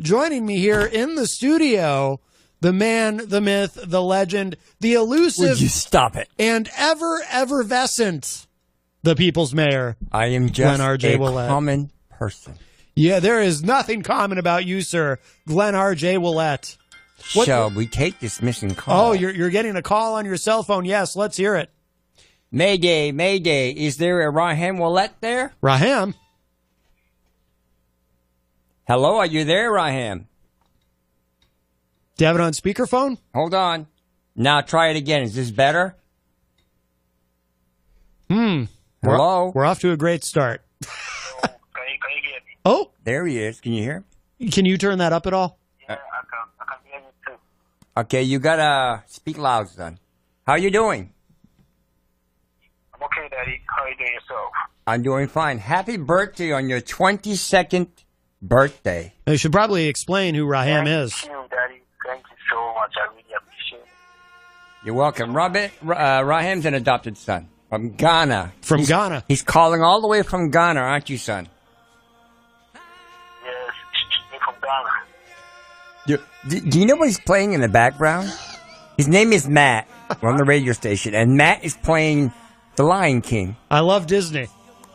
joining me here in the studio, the man, the myth, the legend, the elusive. Would you stop it? And effervescent, the people's mayor. I am just RJ a Ouellette. common person. Yeah, there is nothing common about you, sir. Glenn RJ Ouellette. Shall we take this missing call? Oh, you're getting a call on your cell phone. Yes, let's hear it. Mayday, Mayday. Is there a RJ Ouellette there? Raham. Hello, are you there, Raham? Do you have it on speakerphone? Hold on. Now try it again. Is this better? Hello? We're off to a great start. Can you hear me? Oh, There he is. Can you hear? can you turn that up at all? Yeah, I can hear you too. Okay, you gotta speak loud, son. How you doing? I'm okay, Daddy. How are you doing yourself? I'm doing fine. Happy birthday on your 22nd birthday. You should probably explain who Raham is. Thank you, Daddy. Thank you so much. I really appreciate it. You're welcome. Raham's an adopted son from Ghana. From Ghana. He's calling all the way from Ghana, aren't you, son? Yes, I'm from Ghana. Do you know what he's playing in the background? His name is Matt. We're on the radio station, and Matt is playing The Lion King. I love Disney.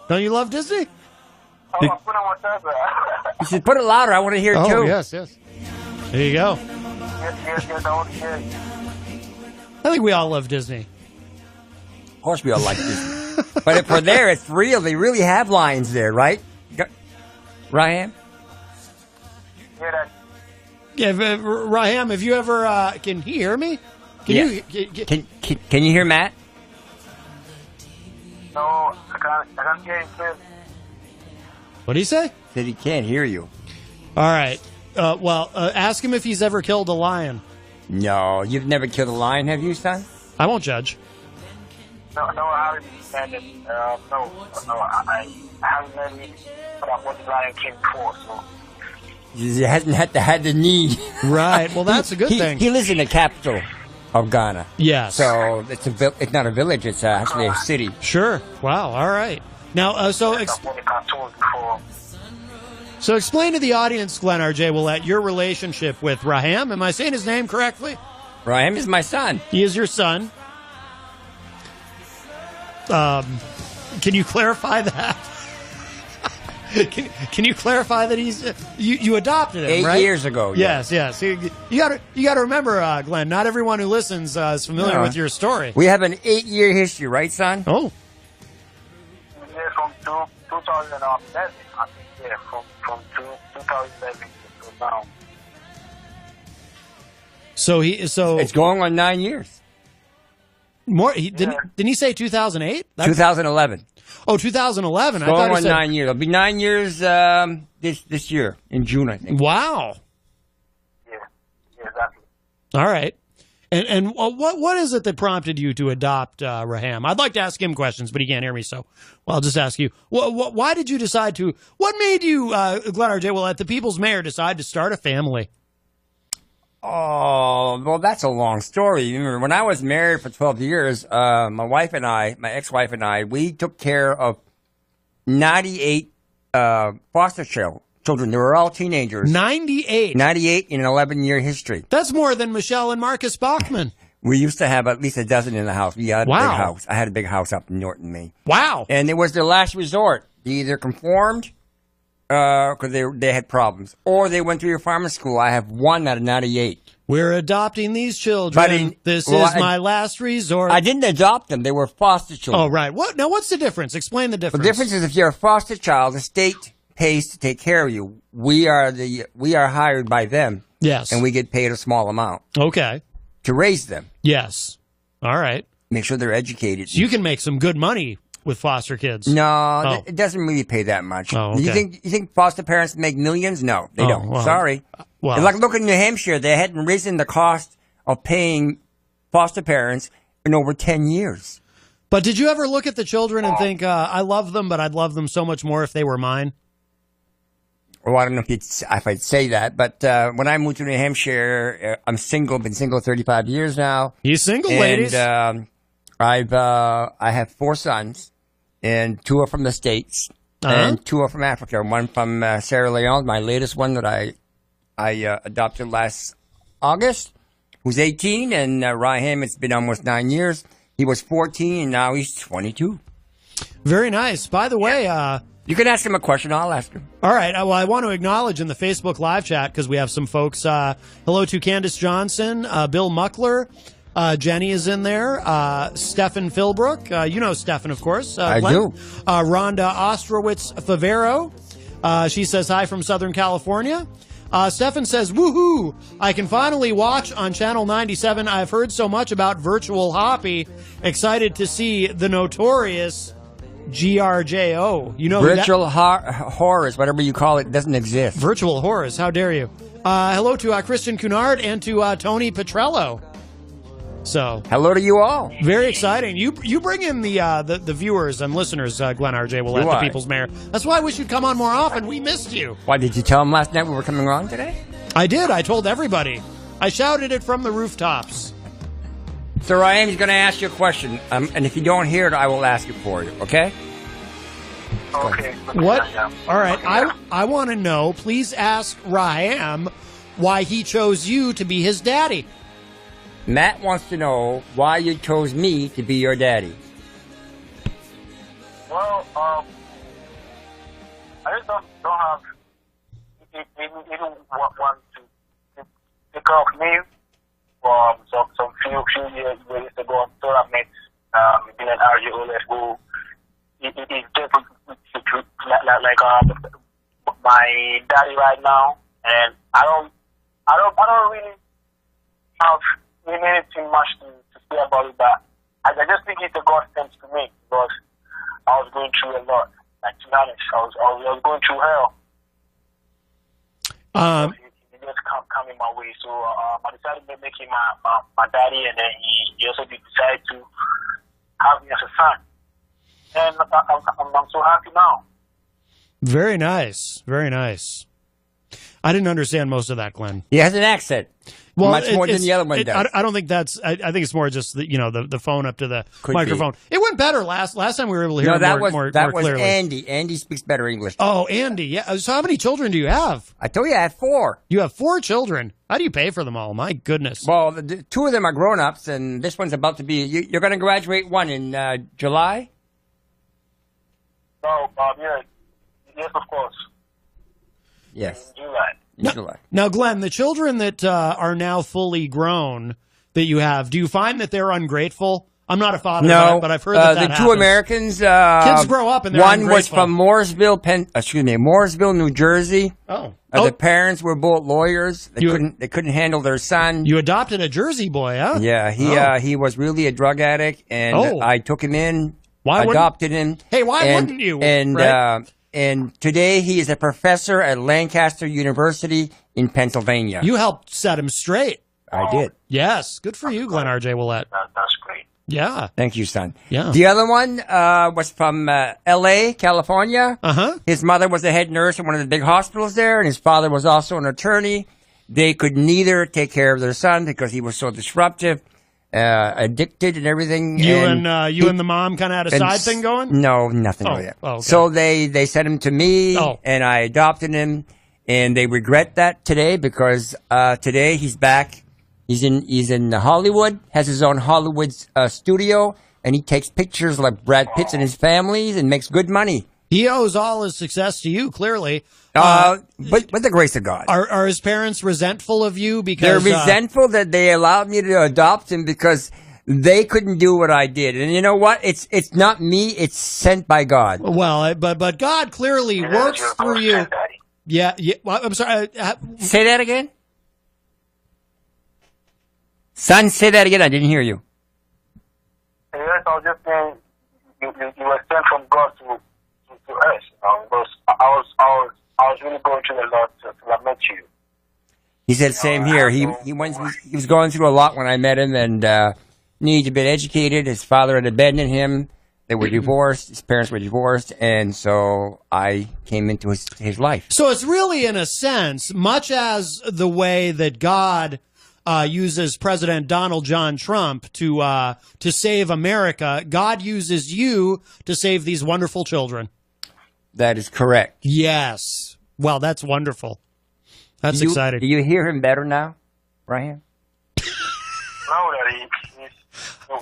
Don't you love Disney? Oh, I put on my tablet. You should put it louder. I want to hear it, too. Oh, yes. There you go. Yes, I want to hear it. I think we all love Disney. Of course we all like this. But if we're there, it's real. They really have lions there, right? Raham? Yeah, Daddy. Yeah, Raham, have you ever, can he hear me? Yes. Can you hear Matt? No, I can't hear you clearly. What did he say? Said he can't hear you. All right. Ask him if he's ever killed a lion. No, you've never killed a lion, have you, son? I won't judge. No, I haven't met it. I haven't met it, but I watched Lion King before, so. He hasn't had the need. Right. Well, that's a good thing. He lives in the capital of Ghana. Yes. So it's not a village. It's actually a city. Sure. Wow. All right. Now, I watched the cartoons before. so explain to the audience, Glenn RJ Ouellette, your relationship with Raham. Am I saying his name correctly? Raham is my son. He is your son. Can you clarify that? Can you clarify that he's you adopted him, 8 right? years ago. Yes. You got to remember, Glenn. Not everyone who listens is familiar with your story. We have an 8-year history, right, son? Oh, Yeah, from 2007, I think, yeah, from 2007 to now. so It's going on 9 years. more. Didn't he say 2008? 2011. Oh, 2011. I Going thought he on said 9 years. It'll be 9 years this year in June, I think. Wow. Yeah, exactly. All right. And what is it that prompted you to adopt Raham? I'd like to ask him questions, but he can't hear me, so I'll just ask you. Why did you decide to? What made you, Glenn RJ Ouellette, the people's mayor, decide to start a family? Oh, well, that's a long story. Remember, when I was married for 12 years, my ex-wife and I, we took care of 98 foster children. They were all teenagers. 98. 98 in an 11-year history. That's more than Michelle and Marcus Bachman. We used to have at least a dozen in the house. We had a Wow. big house. I had a big house up in Norton, Maine. Wow. And it was their last resort. They either conformed because they had problems, or they went to your farmer's school. I have one out of 98. We're adopting these children. This is my last resort. I didn't adopt them. They were foster children. Oh, right. Now, what's the difference? Explain the difference. The difference is if you're a foster child, the state pays to take care of you. We are hired by them. Yes. And we get paid a small amount. Okay. To raise them. Yes. All right. Make sure they're educated. So you can make some good money with foster kids. No, it doesn't really pay that much. Oh, okay. You think foster parents make millions? No, they don't. Well, Sorry. Well, It's like look in New Hampshire. They hadn't risen the cost of paying foster parents in over 10 years. But did you ever look at the children and think, I love them, but I'd love them so much more if they were mine? Well, I don't know if I'd say that, but when I moved to New Hampshire, I'm single. Been single 35 years now. You single, ladies? And I have 4 sons, and 2 are from the States, and 2 are from Africa. One from Sierra Leone, my latest one that I I adopted last August, who's 18, and Raheem, it's been almost 9 years. He was 14, and now he's 22. Very nice. By the way, you can ask him a question. I'll ask him. all right. Well, I want to acknowledge in the Facebook live chat because we have some folks. Hello to Candace Johnson, Bill Muckler. Jenny is in there. Stefan Philbrook. You know Stefan, of course. I Glenn. do. Rhonda Ostrowitz Favero. She says hi from Southern California. Stefan says, woohoo! I can finally watch on Channel 97. I've heard so much about Virtual Hoppy. Excited to see the notorious GRJO. You know Virtual horrors, whatever you call it, doesn't exist. Virtual horrors. How dare you? Hello to Christian Cunard and to Tony Petrello. So hello to you all. very exciting. You bring in the viewers and listeners, Glenn RJ Ouellette, the People's Mayor. That's why we should come on more often. We missed you. Why, did you tell them last night we were coming on today? I did. I told everybody. I shouted it from the rooftops. So Raheem, he's going to ask you a question, and if you don't hear it, I will ask it for you. Okay? Okay. What? Yeah. All right. I want to know. Please ask Raheem why he chose you to be his daddy. Matt wants to know why you chose me to be your daddy. Well, I just don't have even want to take care of me some few years ago until I met RJ Ouellette, who is just like my daddy right now, and I don't really have anything much to say about it, but I just think it's a God sent to me because I was going through a lot. Like, to be honest, I was going through hell. It just come in my way, so I decided to make him my daddy, and then he also decided to have me as a son, and I'm so happy now. Very nice. Very nice. I didn't understand most of that, Glenn. He has an accent. Well, much more than the other one does. I don't think that's. I think it's more just the phone up to the Could microphone. be. It went better last time we were able to hear No, that it was more was clearly. Andy. Andy speaks better English. Oh, Andy. Yeah. So how many children do you have? I told you I have 4. You have 4 children. How do you pay for them all? My goodness. Well, the 2 of them are grown-ups, and this one's about to be... You're going to graduate, one, in July? No, yes, of course. Yes. In July. In July. Now, Glenn, the children that are now fully grown that you have, do you find that they're ungrateful? I'm not a father, No, but I've heard that the happens. 2 Americans... Kids grow up and they're one was ungrateful. from Mooresville, New Jersey. Oh. The parents were both lawyers. They You- couldn't handle their son. You adopted a Jersey boy, huh? Yeah, he was really a drug addict, and Oh. I took him in, Why wouldn't- adopted him. Hey, why and, wouldn't you? And Right? and today he is a professor at Lancaster University in Pennsylvania. You helped set him straight. I did. Yes. Good for you, Glenn RJ Ouellette. That's great. Yeah. Thank you, son. Yeah. The other one was from L.A., California. Uh-huh. His mother was a head nurse at one of the big hospitals there, and his father was also an attorney. They could neither take care of their son because he was so disruptive, addicted, and everything. You and the mom kind of had a and side thing going? No, nothing Oh, like that. oh, okay. So they sent him to me, Oh. and I adopted him, and they regret that today because today he's back. He's in Hollywood, has his own Hollywood studio, and he takes pictures like Brad Pitt's and his family and makes good money. He owes all his success to you, clearly. But with the grace of God. Are his parents resentful of you They're because resentful that they allowed me to adopt him because they couldn't do what I did. And you know what? It's not me. It's sent by God. well, but God clearly works You're through you. Daddy. Yeah. Well, I'm sorry. Say that again. Son, say that again. I didn't hear you. Yes, I was just saying you were sent from God to us. Because I was really going through a lot till I met you. He said, same here. He was going through a lot when I met him and needed to be educated. His father had abandoned him. They were divorced. His parents were divorced. And so I came into his life. So it's really, in a sense, much as the way that God uses President Donald John Trump to save America, God uses you to save these wonderful children. That is correct. Yes. Well, that's wonderful. That's exciting. Do you hear him better now, Ryan? Now that he's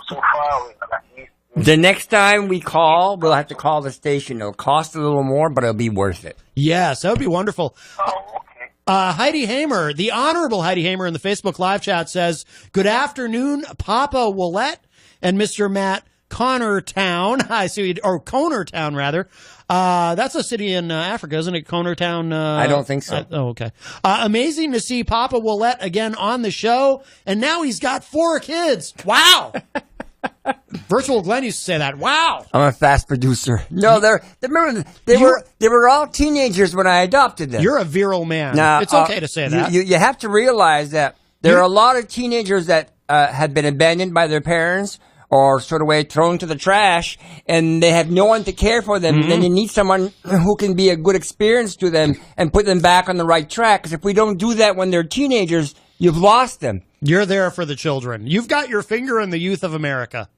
so far away. The next time we call, we'll have to call the station. It'll cost a little more, but it'll be worth it. Yes, that would be wonderful. Oh, okay. Heidi Hamer, the Honorable Heidi Hamer in the Facebook live chat says, good afternoon, Papa Ouellette and Mr. Matt Connarton. I see, or Connarton rather. That's a city in Africa, isn't it? Connarton. I don't think so. Okay. Amazing to see Papa Ouellette again on the show, and now he's got 4 kids. Wow. Virtual Glenn used to say that. Wow. I'm a fast producer. No, they were all teenagers when I adopted them. You're a virile man. Now, it's okay to say that. You have to realize that there are a lot of teenagers that have been abandoned by their parents or sort of way thrown to the trash, and they have no one to care for them. And then you need someone who can be a good experience to them and put them back on the right track. Because if we don't do that when they're teenagers, you've lost them. You're there for the children. You've got your finger in the youth of America.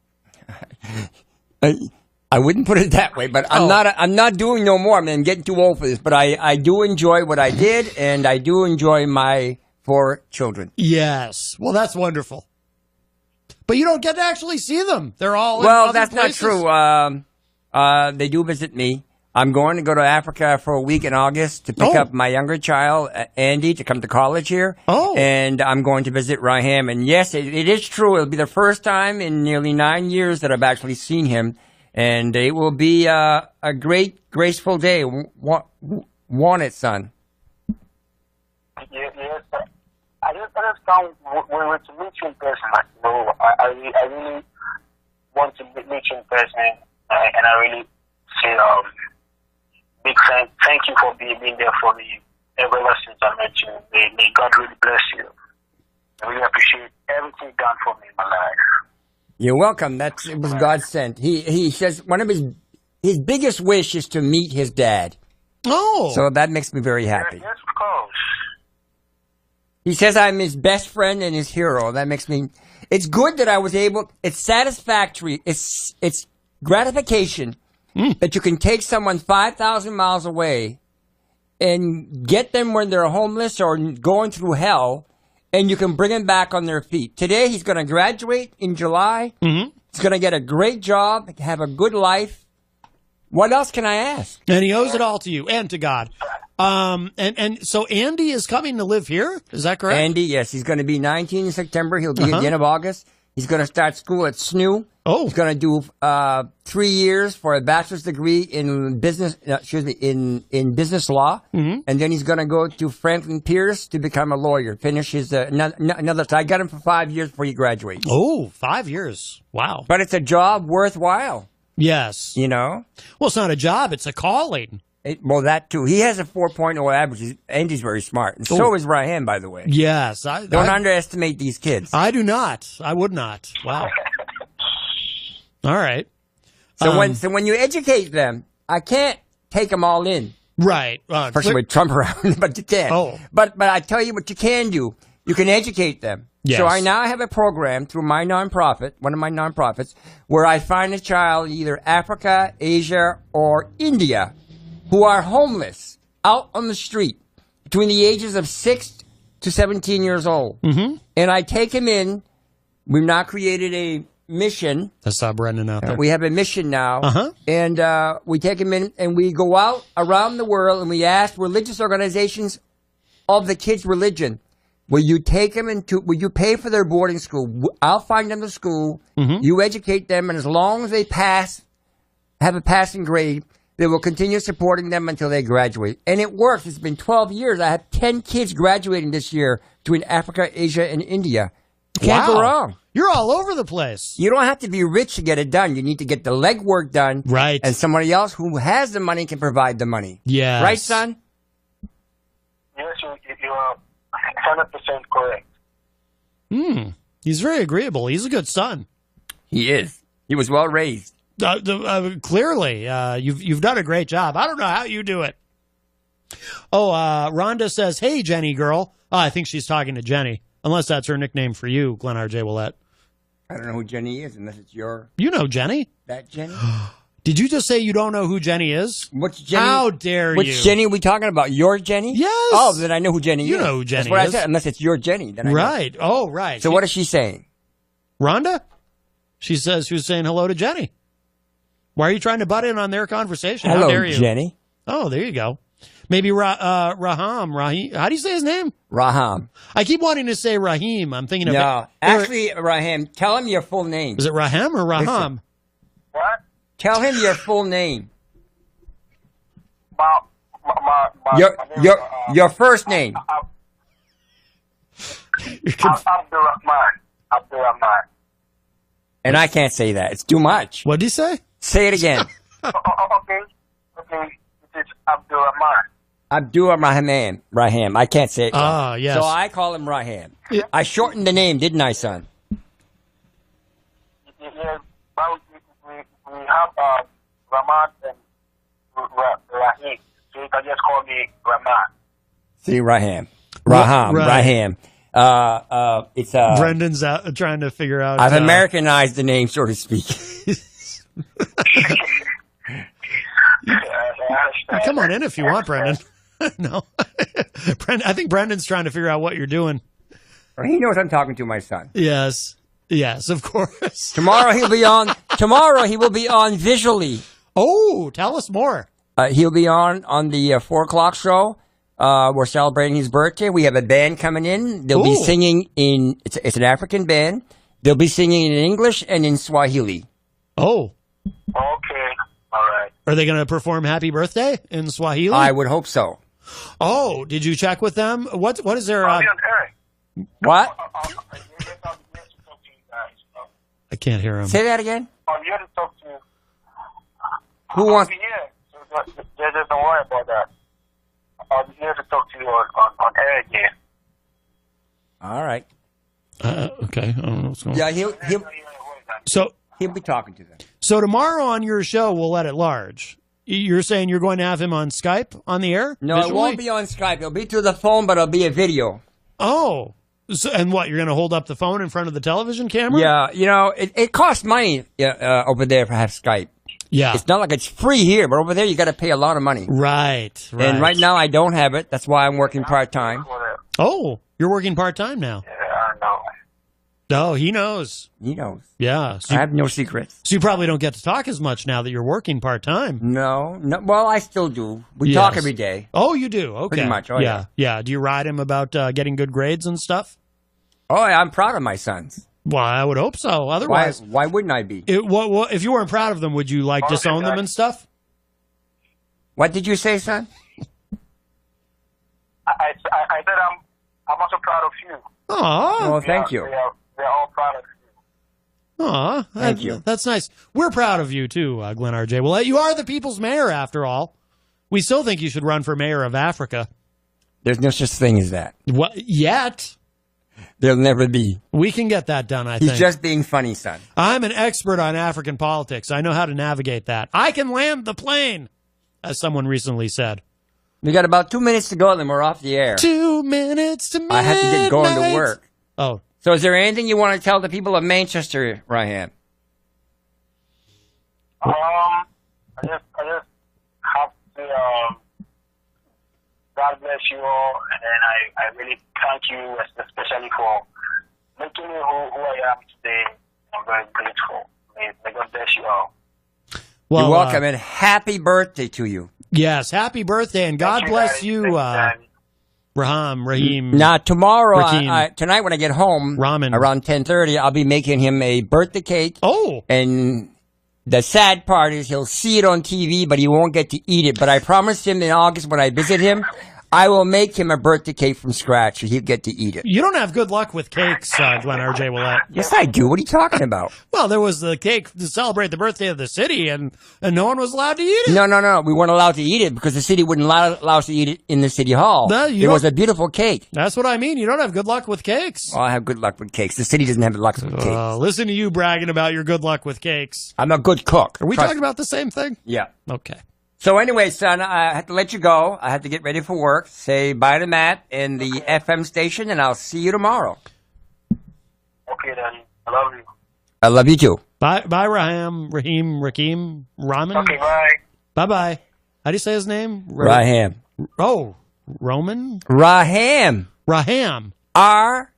I wouldn't put it that way, but I'm not doing no more. I mean, I'm getting too old for this, but I do enjoy what I did, and I do enjoy my 4 children. Yes. Well, that's wonderful. But you don't get to actually see them. They're all in other that's places. not true. They do visit me. I'm going to go to Africa for a week in August to pick up my younger child, Andy, to come to college here. Oh. And I'm going to visit Raham. And yes, it is true. It'll be the first time in nearly 9 years that I've actually seen him. And it will be a great, graceful day. Want it, son? Yes, sir. I just found when we to meet you in person, I really want to meet you in person, and I really say big thank you for being there for me ever since I met you. May God really bless you. I really appreciate everything done for me in my life. You're welcome. It was God sent. He says one of his biggest wish is to meet his dad. Oh. So that makes me very happy. Yes, of course. He says I'm his best friend and his hero. That makes me... It's good that I was able... It's satisfactory. It's gratification that you can take someone 5,000 miles away and get them when they're homeless or going through hell, and you can bring them back on their feet. Today, he's going to graduate in July. Mm-hmm. He's going to get a great job, have a good life. What else can I ask? And he owes it all to you and to God. And so Andy is coming to live here? Is that correct? Andy, yes. He's going to be 19 in September. He'll be at the end of August. He's going to start school at SNU. Oh. He's going to do 3 years for a bachelor's degree in business, in business law. Mm-hmm. And then he's going to go to Franklin Pierce to become a lawyer, finish his another. So I got him for 5 years before he graduates. Oh, 5 years. Wow. But it's a job worthwhile. Yes. You know? Well, it's not a job. It's a calling. Well, that too. He has a 4.0 average. Andy's very smart. And so is Raham, by the way. Yes. Don't underestimate these kids. I do not. I would not. Wow. All right. So when you educate them, I can't take them all in. Right. Especially with Trump around, but you can't. Oh. But I tell you what you can do. You can educate them. Yes. So I now have a program through my nonprofit, one of my nonprofits, where I find a child either Africa, Asia, or India who are homeless out on the street between the ages of 6 to 17 years old. Mm-hmm. And I take him in. We've now created a mission. That's Brendan out there. We have a mission now. And we take him in and we go out around the world and we ask religious organizations of the kids' religion, will you take them will you pay for their boarding school? I'll find them the school. Mm-hmm. You educate them. And as long as they have a passing grade, they will continue supporting them until they graduate. And it works. It's been 12 years. I have 10 kids graduating this year between Africa, Asia, and India. Can't go wrong. You're all over the place. You don't have to be rich to get it done. You need to get the legwork done. Right. And somebody else who has the money can provide the money. Yes. Right, son? Yes, you are 100% correct. He's very agreeable. He's a good son. He is. He was well raised. Clearly, you've done a great job. I don't know how you do it. Oh, Rhonda says, "Hey, Jenny girl." Oh, I think she's talking to Jenny, unless that's her nickname for you, Glenn RJ Ouellette. I don't know who Jenny is, unless it's You know Jenny. That Jenny? Did you just say you don't know who Jenny is? Which Jenny? How dare you? Which Jenny are we talking about? Your Jenny? Yes. Oh, then I know who Jenny is. You know who Jenny That's what is. I said. Unless it's your Jenny. Then I know. Right. Oh, right. So what is she saying? Rhonda? She says she was saying hello to Jenny. Why are you trying to butt in on their conversation? Hello, How dare you? Jenny. Oh, there you go. Maybe Rahim. How do you say his name? Raham. I keep wanting to say Rahim. I'm thinking of No, actually, Rahim, tell him your full name. Is it Rahim or Raham? Listen. What? Tell him your full name. Your first name. Abdurrahman. And I can't say that. It's too much. What'd he say? Say it again. Okay. It is Abdurrahman. Rahim. I can't say it. Ah, yes. So I call him Rahim. Yeah. I shortened the name, didn't I, son? Yes, but we have Rahman and Rahim. So you can just call me Rahman. See, Rahim. Rahim. It's Brendan's trying to figure out. I've Americanized the name, so to speak. Come on in if you want, Brendan. No. I think Brendan's trying to figure out what you're doing. He knows I'm talking to my son. Yes. Yes, of course. Tomorrow he will be on visually. Oh, tell us more. He'll be on the 4 o'clock show. We're celebrating his birthday. We have a band coming in. They'll be singing it's an African band. They'll be singing in English and in Swahili. Oh. Okay. All right. Are they going to perform Happy Birthday in Swahili? I would hope so. Oh, did you check with them? What is their... I'll be on air. What? I can't hear him. Say that again? I'm here to talk to you. Who wants... I'll be here. So just don't worry about that. I'll be here to talk to you on air again. All right. Okay, I don't know what's going on. Yeah, he'll be talking to them. So tomorrow on your show, Ouellette at Large. You're saying you're going to have him on Skype on the air? No, visually? it won't be on Skype. It'll be through the phone, but it'll be a video. Oh. So, and what, you're going to hold up the phone in front of the television camera? Yeah, it costs money over there to have Skype. Yeah. It's not like it's free here, but over there you got to pay a lot of money. Right. And right now I don't have it. That's why I'm working part-time. Oh, you're working part-time now. Yeah, I know. Oh, he knows. He knows. Yeah. So I have no secrets. so you probably don't get to talk as much now that you're working part-time. No. Well, I still do. We Yes. talk every day. Oh, you do? Okay. Pretty much. Oh, yeah. Yeah. Do you ride him about getting good grades and stuff? Oh, I'm proud of my sons. Well, I would hope so. Otherwise, Why wouldn't I be? what, if you weren't proud of them, would you like disown them and stuff? What did you say, son? I said I'm also proud of you. Aw. Well, thank you. We're all proud of you. Aw. Thank you. That's nice. We're proud of you, too, Glenn RJ. Well, you are the people's mayor, after all. We still think you should run for mayor of Africa. There's no such thing as that. What? Yet. There'll never be. We can get that done, I think. He's just being funny, son. I'm an expert on African politics. I know how to navigate that. I can land the plane, as someone recently said. We got about 2 minutes to go, then we're off the air. 2 minutes to midnight. I have to get going to work. Oh. So is there anything you want to tell the people of Manchester, Ryan? I just have to God bless you all, and I really thank you, especially for making me who I am today. I'm very grateful. May God bless you all. Well, You're welcome, and happy birthday to you. Yes, happy birthday, and God bless you, Rahim. Now, tomorrow, Raheem. tonight when I get home, Ramen. around 10:30, I'll be making him a birthday cake. Oh. And the sad part is he'll see it on TV, but he won't get to eat it. But I promised him in August when I visit him, I will make him a birthday cake from scratch, so he'll get to eat it. You don't have good luck with cakes, Glenn RJ Ouellette. Yes, I do. What are you talking about? Well, there was the cake to celebrate the birthday of the city, and no one was allowed to eat it. No. We weren't allowed to eat it because the city wouldn't allow us to eat it in the city hall. No, it was a beautiful cake. That's what I mean. You don't have good luck with cakes. Oh, I have good luck with cakes. The city doesn't have luck with cakes. Listen to you bragging about your good luck with cakes. I'm a good cook. Are we talking about the same thing? Yeah. Okay. So anyway, son, I have to let you go. I have to get ready for work. Say bye to Matt and the FM station, and I'll see you tomorrow. Okay, then. I love you. I love you too. Bye, Raheem, Raman. Okay, bye. Bye. How do you say his name? Raham. Oh, Roman? Raham. Raham. Rahman.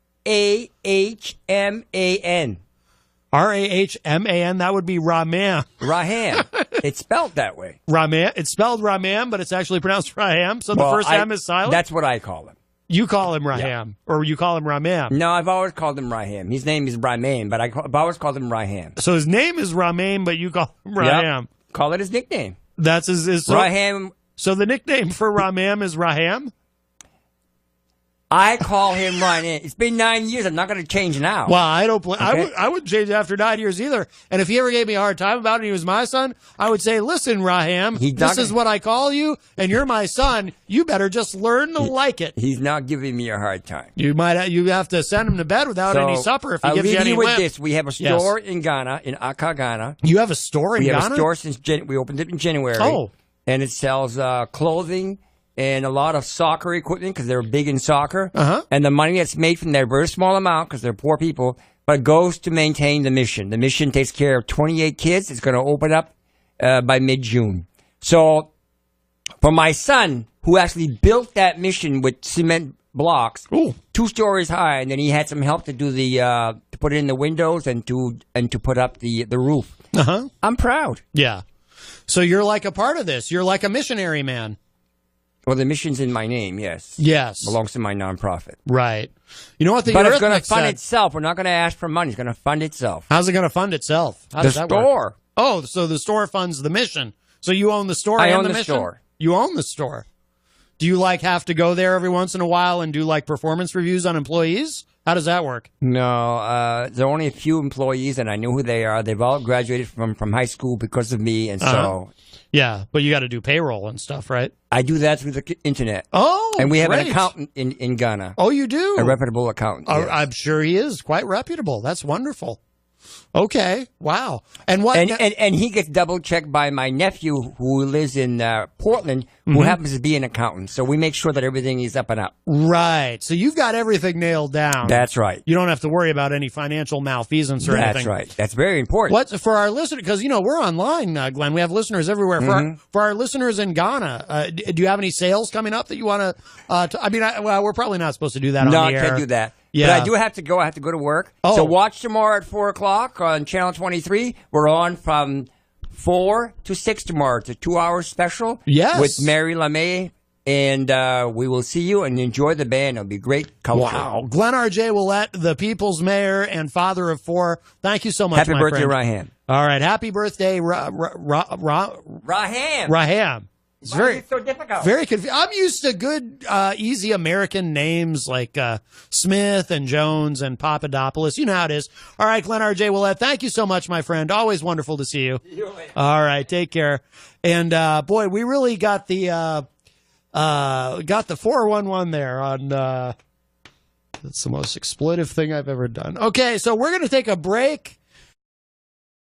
Rahman. That would be Rahman. Raham. It's spelled that way. Rahman. It's spelled Rahman, but it's actually pronounced Raham. So the first M is silent. That's what I call him. You call him Raham, or you call him Rahman. No, I've always called him Raham. His name is Rahman, but I've always called him Raham. So his name is Rahman, but you call him Raham. Yep. Call it his nickname. That's his Raham. So the nickname for Raham is Raham? I call him Ryan. It's been 9 years. I'm not going to change now. Well, I don't. Okay. I wouldn't change after 9 years either. And if he ever gave me a hard time about it, and he was my son, I would say, "Listen, Raham, this is what I call you, and you're my son. You better just learn to like it." He's not giving me a hard time. You have to send him to bed without any supper if he gives you any with whip. this. We have a store in Ghana, in Accra, Ghana. You have a store in Ghana? We have a store since we opened it in January. Oh, and it sells clothing and a lot of soccer equipment because they're big in soccer. Uh-huh. And the money that's made from there, very small amount because they're poor people, but goes to maintain the mission. The mission takes care of 28 kids. It's going to open up by mid-June. So for my son, who actually built that mission with cement blocks, 2 stories high, and then he had some help to do to put in the windows and to put up the roof. Uh-huh. I'm proud. Yeah. So you're like a part of this. You're like a missionary man. Well, the mission's in my name, yes. Yes. Belongs to my nonprofit. Right. You know what the But it's going to Eurythmics fund said? itself. We're not going to ask for money. It's going to fund itself. How's it going to fund itself? How does The that work? store. Oh, so the store funds the mission. So you own the store I and own the the mission? store. You own the store. Do you have to go there every once in a while and do performance reviews on employees? How does that work? No, there are only a few employees, and I know who they are. They've all graduated from high school because of me, and so... Yeah, but you got to do payroll and stuff, right? I do that through the internet. Oh, and we have great. an accountant in Ghana. Oh, you do? A reputable accountant. Yes. I'm sure he is. Quite reputable. That's wonderful. Okay. Wow. And what? And he gets double checked by my nephew who lives in Portland, who happens to be an accountant. So we make sure that everything is up and up. Right. So you've got everything nailed down. That's right. You don't have to worry about any financial malfeasance or anything. That's right. That's very important. What for our listeners? Because we're online, Glenn. We have listeners everywhere. For our listeners in Ghana, do you have any sales coming up that you want to? We're probably not supposed to do that on the air. No, I can't do that. Yeah. But I do have to go. I have to go to work. Oh. So watch tomorrow at 4 o'clock on Channel 23. We're on from 4 to 6 tomorrow. It's a 2-hour special. Yes. With Mary LeMay. And we will see you and enjoy the band. It'll be great culture. Wow. Glenn RJ Ouellette, the people's mayor and father of 4. Thank you so much, Happy my birthday, friend. Raham. All right. Happy birthday, Raham. Raham. It's Why is it so difficult? Very confusing. I'm used to good, easy American names like Smith and Jones and Papadopoulos. You know how it is. All right, Glenn RJ Ouellette, thank you so much, my friend. Always wonderful to see you. All right, take care. And boy, we really got the 411 there on. That's the most exploitive thing I've ever done. Okay, so we're going to take a break.